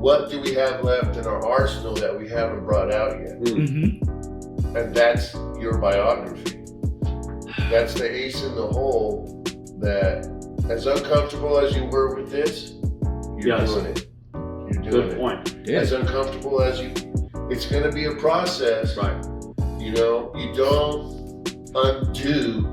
what do we have left in our arsenal that we haven't brought out yet? Mm-hmm. And that's your biography. That's the ace in the hole that, as uncomfortable as you were with this, you're doing it. You're doing Good point. Yeah. As uncomfortable as you, it's going to be a process. Right. You know, you don't undo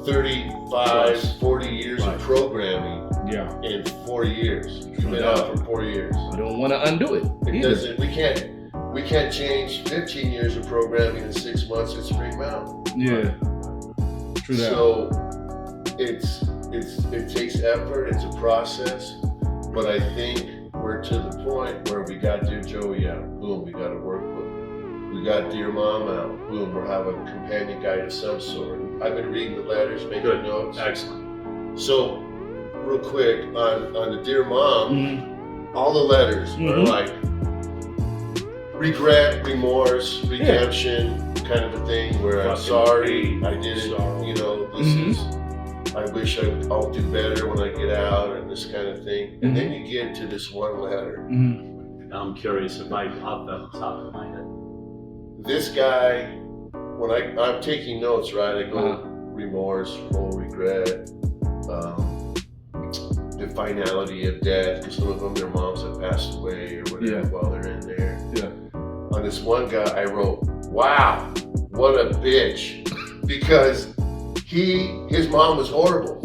35, 40 years of programming Yeah. in 4 years. You've been out for 4 years. I don't want to undo it. It doesn't. We can't change 15 years of programming in 6 months at Spring Mountain. Yeah. True that. So it takes effort. It's a process. But I think we're to the point where we got Dear Joey out. Boom, we got to work with. We got Dear Mom out. Boom, we're having a companion guide of some sort. I've been reading the letters, making notes. Excellent. So, real quick, on the Dear Mom, all the letters are like regret, remorse, redemption, kind of a thing where I'm sorry, I didn't, you know, this is, I wish I'll do better when I get out and this kind of thing. And then you get to this one letter. I'm curious if I popped up the top of my head. This guy, when I'm taking notes, right, I go remorse, full regret, the finality of death, because some of them, their moms have passed away or whatever while they're in there. Yeah. On this one guy, I wrote, wow, what a bitch, because his mom was horrible.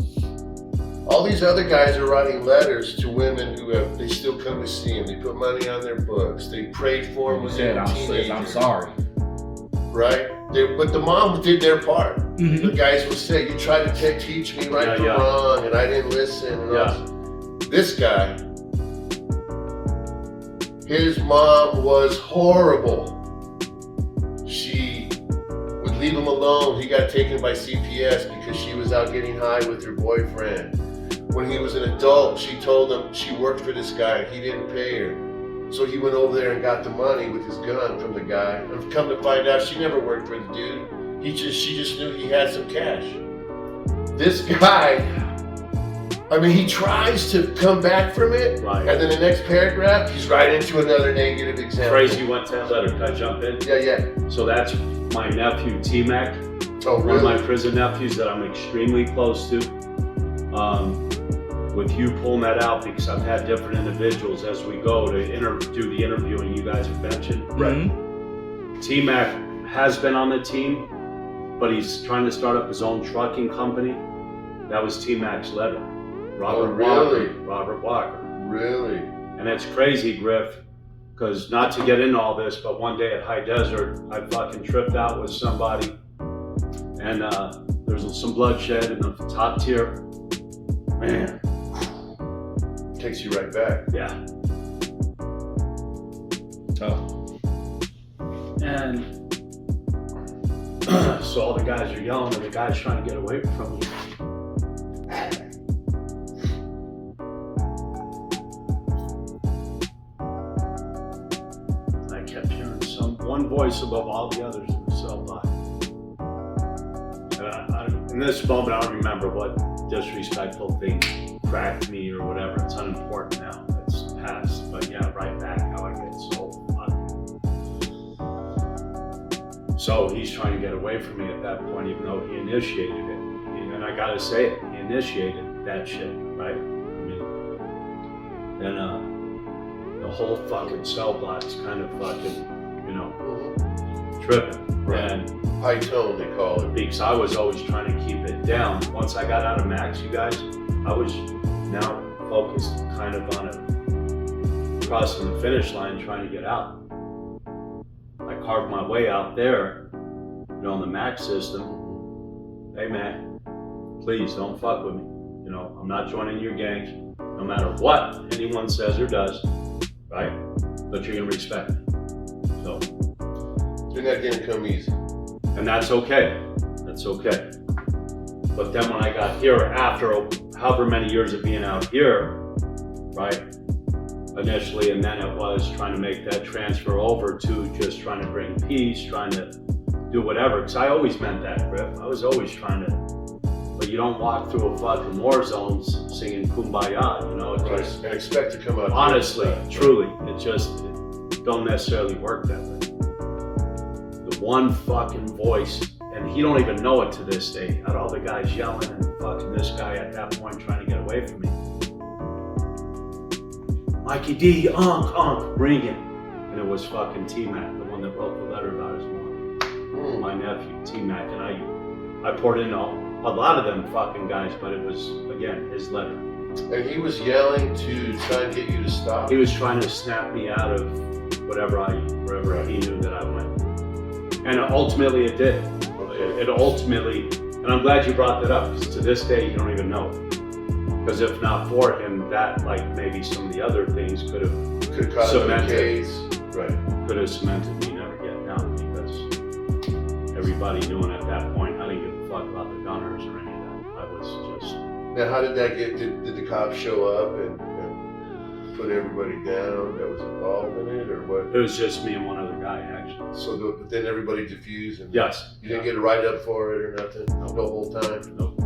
All these other guys are writing letters to women they still come to see him. They put money on their books. They prayed for him when they were teenagers. I'm sorry. Right? But the mom did their part. The guys would say, you tried to teach me right from wrong, and I didn't listen. And this guy, his mom was horrible. She would leave him alone. He got taken by CPS because she was out getting high with her boyfriend. When he was an adult, she told him she worked for this guy. He didn't pay her. So he went over there and got the money with his gun from the guy. And come to find out, she never worked for the dude. She just knew he had some cash. This guy, I mean, he tries to come back from it, and then the next paragraph, he's right into another negative example. Crazy you went to that letter. Can I jump in? Yeah. So that's my nephew, T-Mac. Oh, really? One of my prison nephews that I'm extremely close to. With you pulling that out, because I've had different individuals as we go to do the interviewing you guys have mentioned. Right. T-Mac has been on the team, but he's trying to start up his own trucking company. That was T-Mac's letter. Robert Walker. Really? And it's crazy, Griff, because not to get into all this, but one day at High Desert, I fucking tripped out with somebody, and there was some bloodshed in the top tier. Man. Takes you right back. Yeah. Oh. And so all the guys are yelling, and the guy's trying to get away from me. I kept hearing one voice above all the others in the cell block. And in this moment, I don't remember what disrespectful thing cracked me or whatever. It's unimportant now. It's past. But yeah, right back how I get so fucking. So he's trying to get away from me at that point, even though he initiated it. And I gotta say it, he initiated that shit, right? I mean, and the whole fucking cell block's kind of fucking, tripping. Right. And high tone, they call it. because I was always trying to keep it down. Once I got out of Max, you guys, I was now focused kind of on it, crossing the finish line, trying to get out. I carved my way out there, on the Max system. Hey man, please don't fuck with me. I'm not joining your gangs, no matter what anyone says or does, right? But you're gonna respect me. So. And that didn't come easy. And that's okay. That's okay. But then when I got here, after however many years of being out here, right, initially, and then it was trying to make that transfer over to just trying to bring peace, trying to do whatever, because I always meant that, Griff. I was always trying to, but you don't walk through a fucking war zone singing Kumbaya, you know? It Right. just, And expect to come out. honestly, the other side. truly, it don't necessarily work that way. The one fucking voice, and he don't even know it to this day. Had all the guys yelling and fucking this guy at that point trying to get away from me. Mikey D, bring it. And it was fucking T-Mac, the one that wrote the letter about his mom. My nephew, T-Mac, and I poured in a lot of them fucking guys, but it was, again, his letter. And he was yelling to try and get you to stop. He was trying to snap me out of wherever he knew that I went. And ultimately it did. It ultimately, and I'm glad you brought that up, because to this day you don't even know. Because if not for him, that, like maybe some of the other things could have caught the cemented, case. Right. could have cemented me never getting out, because everybody knew, and at that point I didn't give a fuck about the gunners or any of that. I was just. Now, how did that get? Did the cops show up and put everybody down that was involved in it, or what? It was just me and one other guy, actually. So, but then everybody diffused, and Yes. you didn't get a write up for it or nothing. No. The whole time. Nope.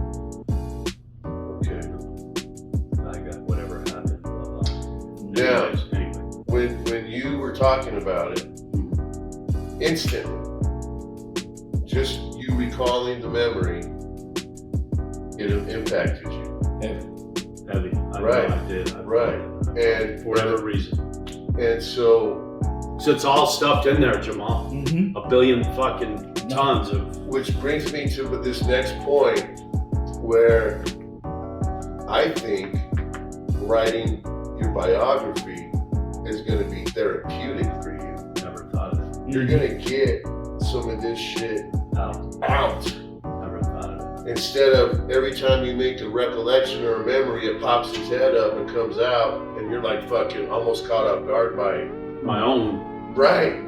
Okay. I got whatever happened. Blah, blah. Now, Anyway. when you were talking about it, instantly, just you recalling the memory, it impacted you. Heavy. I Right. know I did. I Right. And for whatever reason. And so, So it's all stuffed in there, Jamal. Mm-hmm. A billion fucking tons of. which brings me to this next point, where I think writing your biography is going to be therapeutic for you. Never thought of it. You're going to get some of this shit No, out. never thought of it. Instead of every time you make a recollection or a memory, it pops its head up and comes out, and you're like fucking almost caught off guard by it. My own. Right.